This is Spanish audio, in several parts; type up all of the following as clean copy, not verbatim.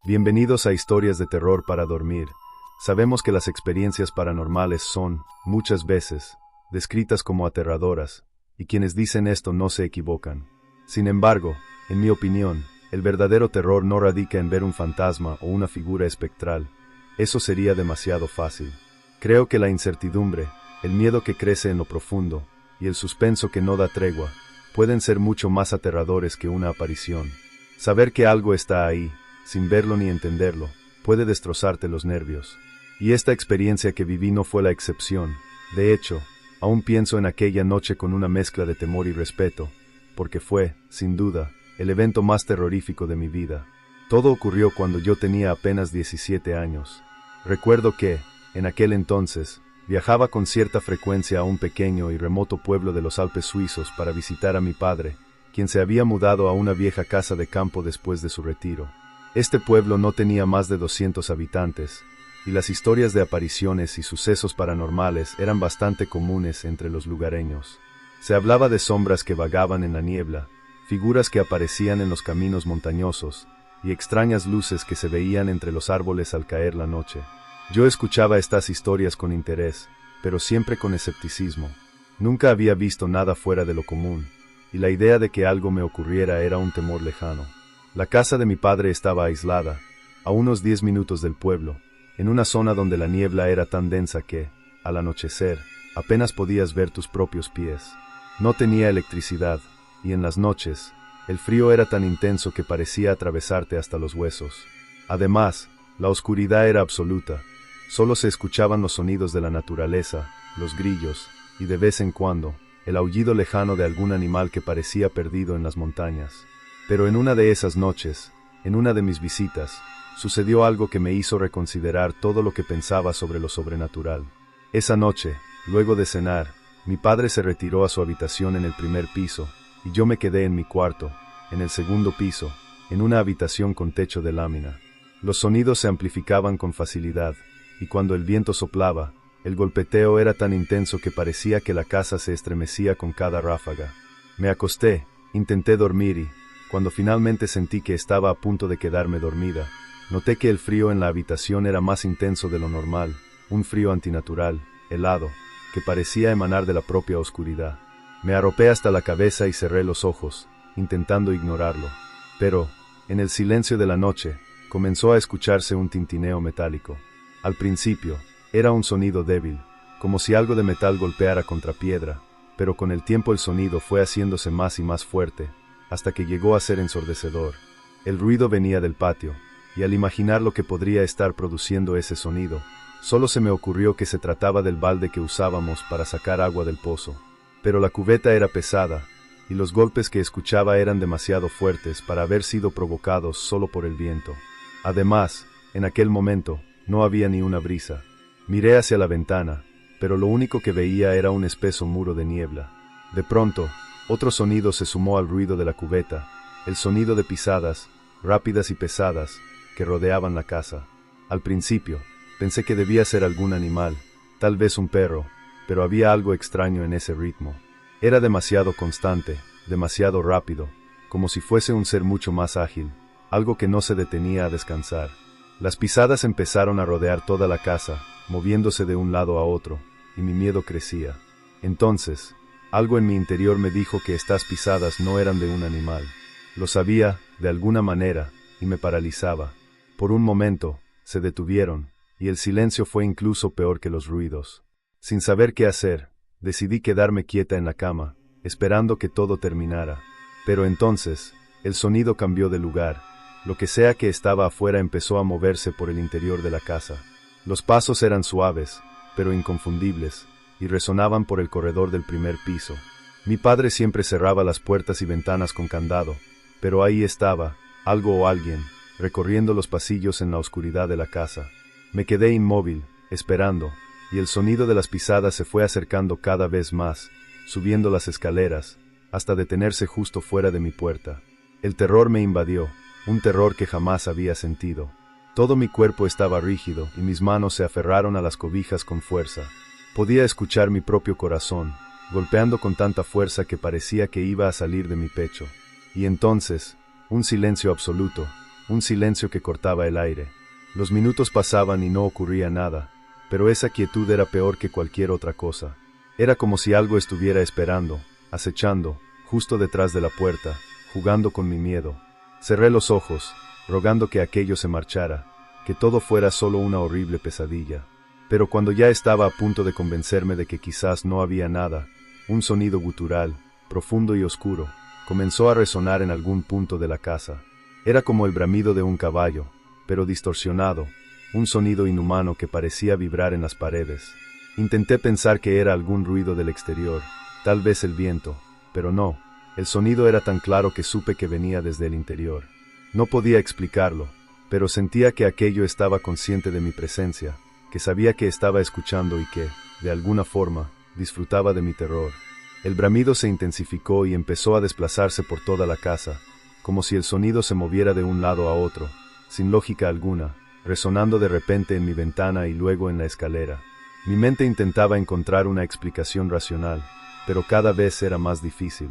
Bienvenidos a Historias de Terror para Dormir. Sabemos que las experiencias paranormales son, muchas veces, descritas como aterradoras, y quienes dicen esto no se equivocan. Sin embargo, en mi opinión, el verdadero terror no radica en ver un fantasma o una figura espectral. Eso sería demasiado fácil. Creo que la incertidumbre, el miedo que crece en lo profundo, y el suspenso que no da tregua, pueden ser mucho más aterradores que una aparición. Saber que algo está ahí, sin verlo ni entenderlo, puede destrozarte los nervios. Y esta experiencia que viví no fue la excepción. De hecho, aún pienso en aquella noche con una mezcla de temor y respeto, porque fue, sin duda, el evento más terrorífico de mi vida. Todo ocurrió cuando yo tenía apenas 17 años. Recuerdo que, en aquel entonces, viajaba con cierta frecuencia a un pequeño y remoto pueblo de los Alpes suizos para visitar a mi padre, quien se había mudado a una vieja casa de campo después de su retiro. Este pueblo no tenía más de 200 habitantes, y las historias de apariciones y sucesos paranormales eran bastante comunes entre los lugareños. Se hablaba de sombras que vagaban en la niebla, figuras que aparecían en los caminos montañosos, y extrañas luces que se veían entre los árboles al caer la noche. Yo escuchaba estas historias con interés, pero siempre con escepticismo. Nunca había visto nada fuera de lo común, y la idea de que algo me ocurriera era un temor lejano. La casa de mi padre estaba aislada, a unos 10 minutos del pueblo, en una zona donde la niebla era tan densa que, al anochecer, apenas podías ver tus propios pies. No tenía electricidad, y en las noches, el frío era tan intenso que parecía atravesarte hasta los huesos. Además, la oscuridad era absoluta. Solo se escuchaban los sonidos de la naturaleza, los grillos, y de vez en cuando, el aullido lejano de algún animal que parecía perdido en las montañas. Pero en una de esas noches, en una de mis visitas, sucedió algo que me hizo reconsiderar todo lo que pensaba sobre lo sobrenatural. Esa noche, luego de cenar, mi padre se retiró a su habitación en el primer piso, y yo me quedé en mi cuarto, en el segundo piso, en una habitación con techo de lámina. Los sonidos se amplificaban con facilidad, y cuando el viento soplaba, el golpeteo era tan intenso que parecía que la casa se estremecía con cada ráfaga. Me acosté, intenté dormir y, cuando finalmente sentí que estaba a punto de quedarme dormida, noté que el frío en la habitación era más intenso de lo normal, un frío antinatural, helado, que parecía emanar de la propia oscuridad. Me arropé hasta la cabeza y cerré los ojos, intentando ignorarlo. Pero, en el silencio de la noche, comenzó a escucharse un tintineo metálico. Al principio, era un sonido débil, como si algo de metal golpeara contra piedra, pero con el tiempo el sonido fue haciéndose más y más fuerte, hasta que llegó a ser ensordecedor. El ruido venía del patio, y al imaginar lo que podría estar produciendo ese sonido, solo se me ocurrió que se trataba del balde que usábamos para sacar agua del pozo. Pero la cubeta era pesada, y los golpes que escuchaba eran demasiado fuertes para haber sido provocados solo por el viento. Además, en aquel momento, no había ni una brisa. Miré hacia la ventana, pero lo único que veía era un espeso muro de niebla. De pronto, otro sonido se sumó al ruido de la cubeta, el sonido de pisadas, rápidas y pesadas, que rodeaban la casa. Al principio, pensé que debía ser algún animal, tal vez un perro, pero había algo extraño en ese ritmo. Era demasiado constante, demasiado rápido, como si fuese un ser mucho más ágil, algo que no se detenía a descansar. Las pisadas empezaron a rodear toda la casa, moviéndose de un lado a otro, y mi miedo crecía. Entonces, algo en mi interior me dijo que estas pisadas no eran de un animal. Lo sabía, de alguna manera, y me paralizaba. Por un momento, se detuvieron, y el silencio fue incluso peor que los ruidos. Sin saber qué hacer, decidí quedarme quieta en la cama, esperando que todo terminara. Pero entonces, el sonido cambió de lugar. Lo que sea que estaba afuera empezó a moverse por el interior de la casa. Los pasos eran suaves, pero inconfundibles, y resonaban por el corredor del primer piso. Mi padre siempre cerraba las puertas y ventanas con candado, pero ahí estaba, algo o alguien, recorriendo los pasillos en la oscuridad de la casa. Me quedé inmóvil, esperando, y el sonido de las pisadas se fue acercando cada vez más, subiendo las escaleras, hasta detenerse justo fuera de mi puerta. El terror me invadió, un terror que jamás había sentido. Todo mi cuerpo estaba rígido y mis manos se aferraron a las cobijas con fuerza. Podía escuchar mi propio corazón, golpeando con tanta fuerza que parecía que iba a salir de mi pecho. Y entonces, un silencio absoluto, un silencio que cortaba el aire. Los minutos pasaban y no ocurría nada, pero esa quietud era peor que cualquier otra cosa. Era como si algo estuviera esperando, acechando, justo detrás de la puerta, jugando con mi miedo. Cerré los ojos, rogando que aquello se marchara, que todo fuera solo una horrible pesadilla. Pero cuando ya estaba a punto de convencerme de que quizás no había nada, un sonido gutural, profundo y oscuro, comenzó a resonar en algún punto de la casa. Era como el bramido de un caballo, pero distorsionado, un sonido inhumano que parecía vibrar en las paredes. Intenté pensar que era algún ruido del exterior, tal vez el viento, pero no, el sonido era tan claro que supe que venía desde el interior. No podía explicarlo, pero sentía que aquello estaba consciente de mi presencia, que sabía que estaba escuchando y que, de alguna forma, disfrutaba de mi terror. El bramido se intensificó y empezó a desplazarse por toda la casa, como si el sonido se moviera de un lado a otro, sin lógica alguna, resonando de repente en mi ventana y luego en la escalera. Mi mente intentaba encontrar una explicación racional, pero cada vez era más difícil.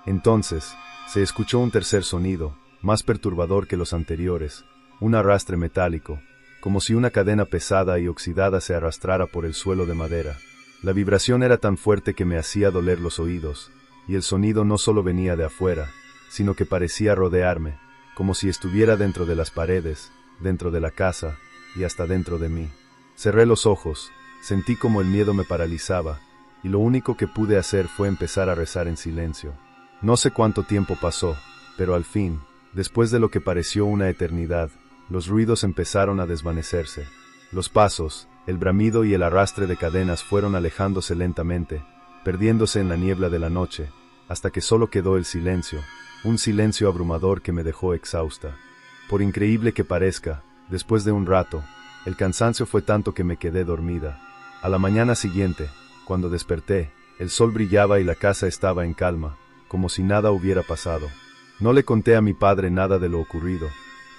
Entonces, se escuchó un tercer sonido, más perturbador que los anteriores, un arrastre metálico, como si una cadena pesada y oxidada se arrastrara por el suelo de madera. La vibración era tan fuerte que me hacía doler los oídos, y el sonido no solo venía de afuera, sino que parecía rodearme, como si estuviera dentro de las paredes, dentro de la casa, y hasta dentro de mí. Cerré los ojos, sentí como el miedo me paralizaba, y lo único que pude hacer fue empezar a rezar en silencio. No sé cuánto tiempo pasó, pero al fin, después de lo que pareció una eternidad, los ruidos empezaron a desvanecerse. Los pasos, el bramido y el arrastre de cadenas fueron alejándose lentamente, perdiéndose en la niebla de la noche, hasta que solo quedó el silencio, un silencio abrumador que me dejó exhausta. Por increíble que parezca, después de un rato, el cansancio fue tanto que me quedé dormida. A la mañana siguiente, cuando desperté, el sol brillaba y la casa estaba en calma, como si nada hubiera pasado. No le conté a mi padre nada de lo ocurrido,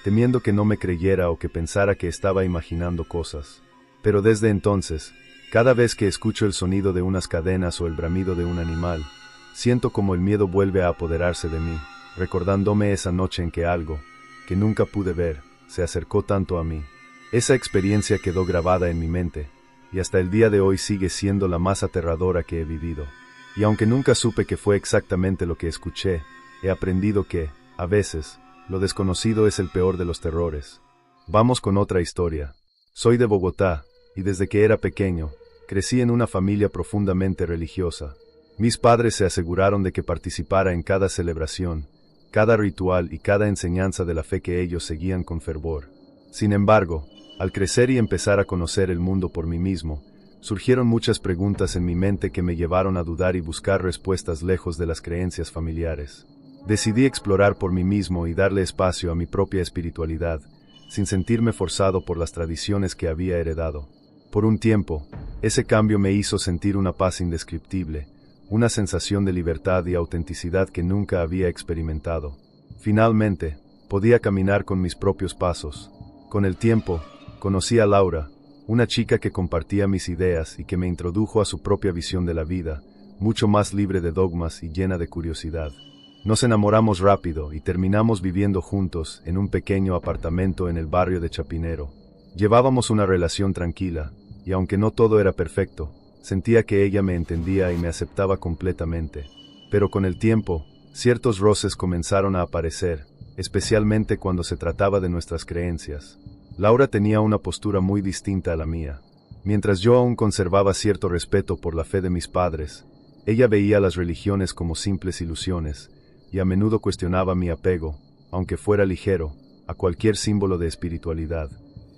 temiendo que no me creyera o que pensara que estaba imaginando cosas. Pero desde entonces, cada vez que escucho el sonido de unas cadenas o el bramido de un animal, siento como el miedo vuelve a apoderarse de mí, recordándome esa noche en que algo, que nunca pude ver, se acercó tanto a mí. Esa experiencia quedó grabada en mi mente, y hasta el día de hoy sigue siendo la más aterradora que he vivido. Y aunque nunca supe qué fue exactamente lo que escuché, he aprendido que, a veces, lo desconocido es el peor de los terrores. Vamos con otra historia. Soy de Bogotá, y desde que era pequeño, crecí en una familia profundamente religiosa. Mis padres se aseguraron de que participara en cada celebración, cada ritual y cada enseñanza de la fe que ellos seguían con fervor. Sin embargo, al crecer y empezar a conocer el mundo por mí mismo, surgieron muchas preguntas en mi mente que me llevaron a dudar y buscar respuestas lejos de las creencias familiares. Decidí explorar por mí mismo y darle espacio a mi propia espiritualidad, sin sentirme forzado por las tradiciones que había heredado. Por un tiempo, ese cambio me hizo sentir una paz indescriptible, una sensación de libertad y autenticidad que nunca había experimentado. Finalmente, podía caminar con mis propios pasos. Con el tiempo, conocí a Laura, una chica que compartía mis ideas y que me introdujo a su propia visión de la vida, mucho más libre de dogmas y llena de curiosidad. Nos enamoramos rápido y terminamos viviendo juntos en un pequeño apartamento en el barrio de Chapinero. Llevábamos una relación tranquila, y aunque no todo era perfecto, sentía que ella me entendía y me aceptaba completamente. Pero con el tiempo, ciertos roces comenzaron a aparecer, especialmente cuando se trataba de nuestras creencias. Laura tenía una postura muy distinta a la mía. Mientras yo aún conservaba cierto respeto por la fe de mis padres, ella veía las religiones como simples ilusiones, y a menudo cuestionaba mi apego, aunque fuera ligero, a cualquier símbolo de espiritualidad.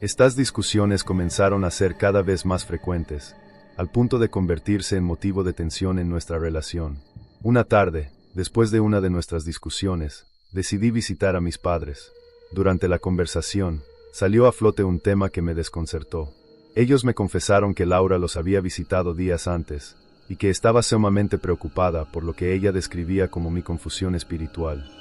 Estas discusiones comenzaron a ser cada vez más frecuentes, al punto de convertirse en motivo de tensión en nuestra relación. Una tarde, después de una de nuestras discusiones, decidí visitar a mis padres. Durante la conversación, salió a flote un tema que me desconcertó. Ellos me confesaron que Laura los había visitado días antes, y que estaba sumamente preocupada por lo que ella describía como mi confusión espiritual.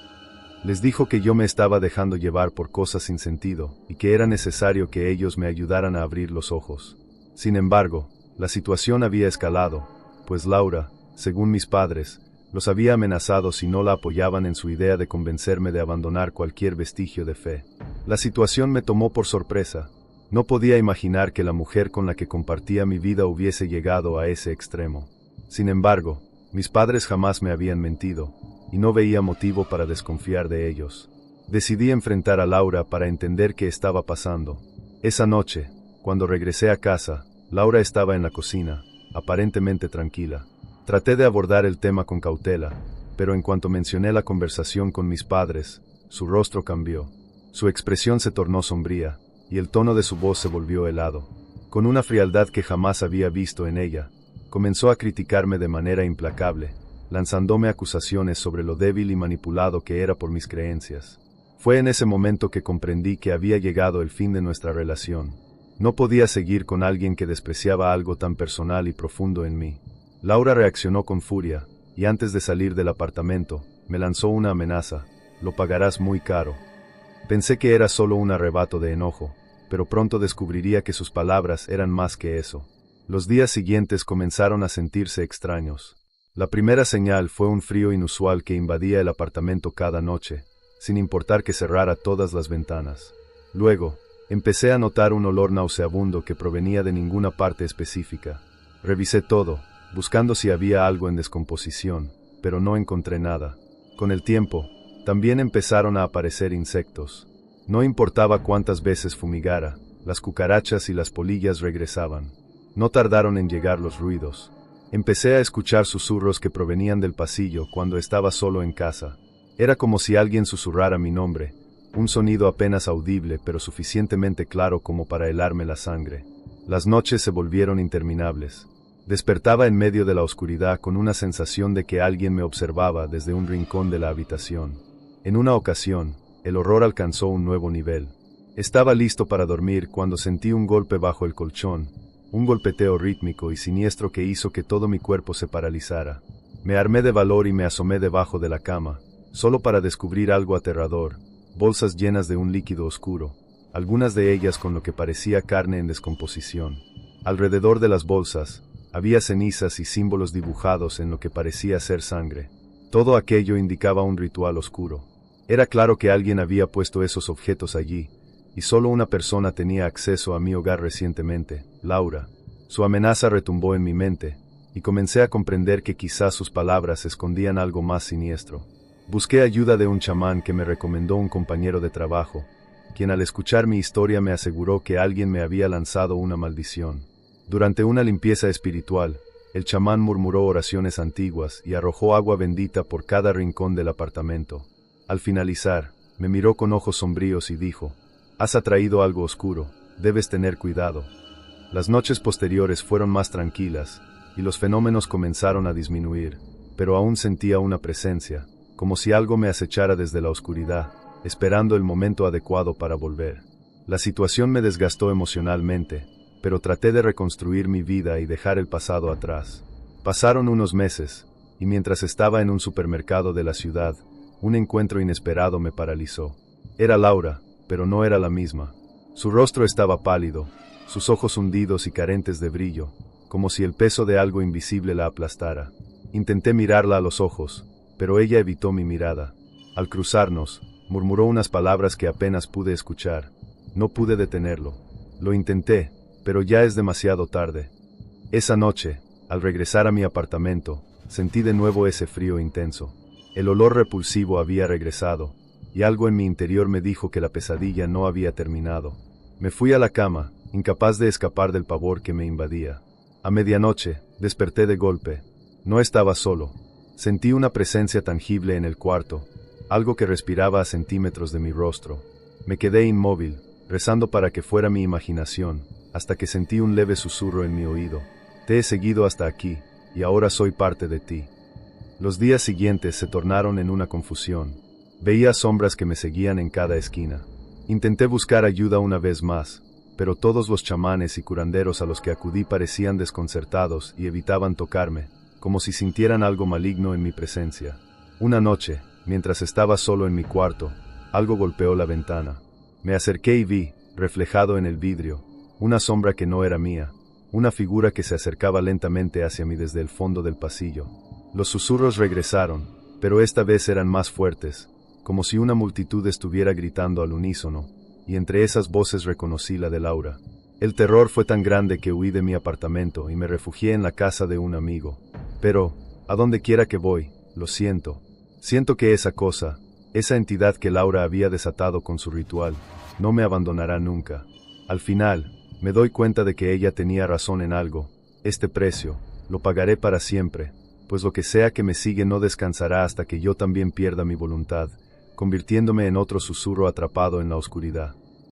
Les dijo que yo me estaba dejando llevar por cosas sin sentido, y que era necesario que ellos me ayudaran a abrir los ojos. Sin embargo, la situación había escalado, pues Laura, según mis padres, Los había amenazado si no la apoyaban en su idea de convencerme de abandonar cualquier vestigio de fe. La situación me tomó por sorpresa. No podía imaginar que la mujer con la que compartía mi vida hubiese llegado a ese extremo. Sin embargo, mis padres jamás me habían mentido, y no veía motivo para desconfiar de ellos. Decidí enfrentar a Laura para entender qué estaba pasando. Esa noche, cuando regresé a casa, Laura estaba en la cocina, aparentemente tranquila. Traté de abordar el tema con cautela, pero en cuanto mencioné la conversación con mis padres, su rostro cambió. Su expresión se tornó sombría, y el tono de su voz se volvió helado. Con una frialdad que jamás había visto en ella, comenzó a criticarme de manera implacable, lanzándome acusaciones sobre lo débil y manipulado que era por mis creencias. Fue en ese momento que comprendí que había llegado el fin de nuestra relación. No podía seguir con alguien que despreciaba algo tan personal y profundo en mí. Laura reaccionó con furia, y antes de salir del apartamento, me lanzó una amenaza: lo pagarás muy caro. Pensé que era solo un arrebato de enojo, pero pronto descubriría que sus palabras eran más que eso. Los días siguientes comenzaron a sentirse extraños. La primera señal fue un frío inusual que invadía el apartamento cada noche, sin importar que cerrara todas las ventanas. Luego, empecé a notar un olor nauseabundo que provenía de ninguna parte específica. Revisé todo, buscando si había algo en descomposición, pero no encontré nada. Con el tiempo, también empezaron a aparecer insectos. No importaba cuántas veces fumigara, las cucarachas y las polillas regresaban. No tardaron en llegar los ruidos. Empecé a escuchar susurros que provenían del pasillo cuando estaba solo en casa. Era como si alguien susurrara mi nombre, un sonido apenas audible pero suficientemente claro como para helarme la sangre. Las noches se volvieron interminables. Despertaba en medio de la oscuridad con una sensación de que alguien me observaba desde un rincón de la habitación. En una ocasión, el horror alcanzó un nuevo nivel. Estaba listo para dormir cuando sentí un golpe bajo el colchón, un golpeteo rítmico y siniestro que hizo que todo mi cuerpo se paralizara. Me armé de valor y me asomé debajo de la cama, solo para descubrir algo aterrador: bolsas llenas de un líquido oscuro, algunas de ellas con lo que parecía carne en descomposición. Alrededor de las bolsas, había cenizas y símbolos dibujados en lo que parecía ser sangre. Todo aquello indicaba un ritual oscuro. Era claro que alguien había puesto esos objetos allí, y solo una persona tenía acceso a mi hogar recientemente: Laura. Su amenaza retumbó en mi mente, y comencé a comprender que quizás sus palabras escondían algo más siniestro. Busqué ayuda de un chamán que me recomendó un compañero de trabajo, quien al escuchar mi historia me aseguró que alguien me había lanzado una maldición. Durante una limpieza espiritual, el chamán murmuró oraciones antiguas y arrojó agua bendita por cada rincón del apartamento. Al finalizar, me miró con ojos sombríos y dijo: «Has atraído algo oscuro, debes tener cuidado». Las noches posteriores fueron más tranquilas, y los fenómenos comenzaron a disminuir, pero aún sentía una presencia, como si algo me acechara desde la oscuridad, esperando el momento adecuado para volver. La situación me desgastó emocionalmente, pero traté de reconstruir mi vida y dejar el pasado atrás. Pasaron unos meses, y mientras estaba en un supermercado de la ciudad, un encuentro inesperado me paralizó. Era Laura, pero no era la misma. Su rostro estaba pálido, sus ojos hundidos y carentes de brillo, como si el peso de algo invisible la aplastara. Intenté mirarla a los ojos, pero ella evitó mi mirada. Al cruzarnos, murmuró unas palabras que apenas pude escuchar. No pude detenerlo. Lo intenté, pero ya es demasiado tarde. Esa noche, al regresar a mi apartamento, sentí de nuevo ese frío intenso. El olor repulsivo había regresado, y algo en mi interior me dijo que la pesadilla no había terminado. Me fui a la cama, incapaz de escapar del pavor que me invadía. A medianoche, desperté de golpe. No estaba solo. Sentí una presencia tangible en el cuarto, algo que respiraba a centímetros de mi rostro. Me quedé inmóvil, rezando para que fuera mi imaginación, hasta que sentí un leve susurro en mi oído: «Te he seguido hasta aquí, y ahora soy parte de ti». Los días siguientes se tornaron en una confusión. Veía sombras que me seguían en cada esquina. Intenté buscar ayuda una vez más, pero todos los chamanes y curanderos a los que acudí parecían desconcertados y evitaban tocarme, como si sintieran algo maligno en mi presencia. Una noche, mientras estaba solo en mi cuarto, algo golpeó la ventana. Me acerqué y vi, reflejado en el vidrio, una sombra que no era mía, una figura que se acercaba lentamente hacia mí desde el fondo del pasillo. Los susurros regresaron, pero esta vez eran más fuertes, como si una multitud estuviera gritando al unísono, y entre esas voces reconocí la de Laura. El terror fue tan grande que huí de mi apartamento y me refugié en la casa de un amigo. Pero, a donde quiera que voy, lo siento. Siento que esa cosa, esa entidad que Laura había desatado con su ritual, no me abandonará nunca. Al final, me doy cuenta de que ella tenía razón en algo. Este precio, lo pagaré para siempre, pues lo que sea que me sigue no descansará hasta que yo también pierda mi voluntad, convirtiéndome en otro susurro atrapado en la oscuridad.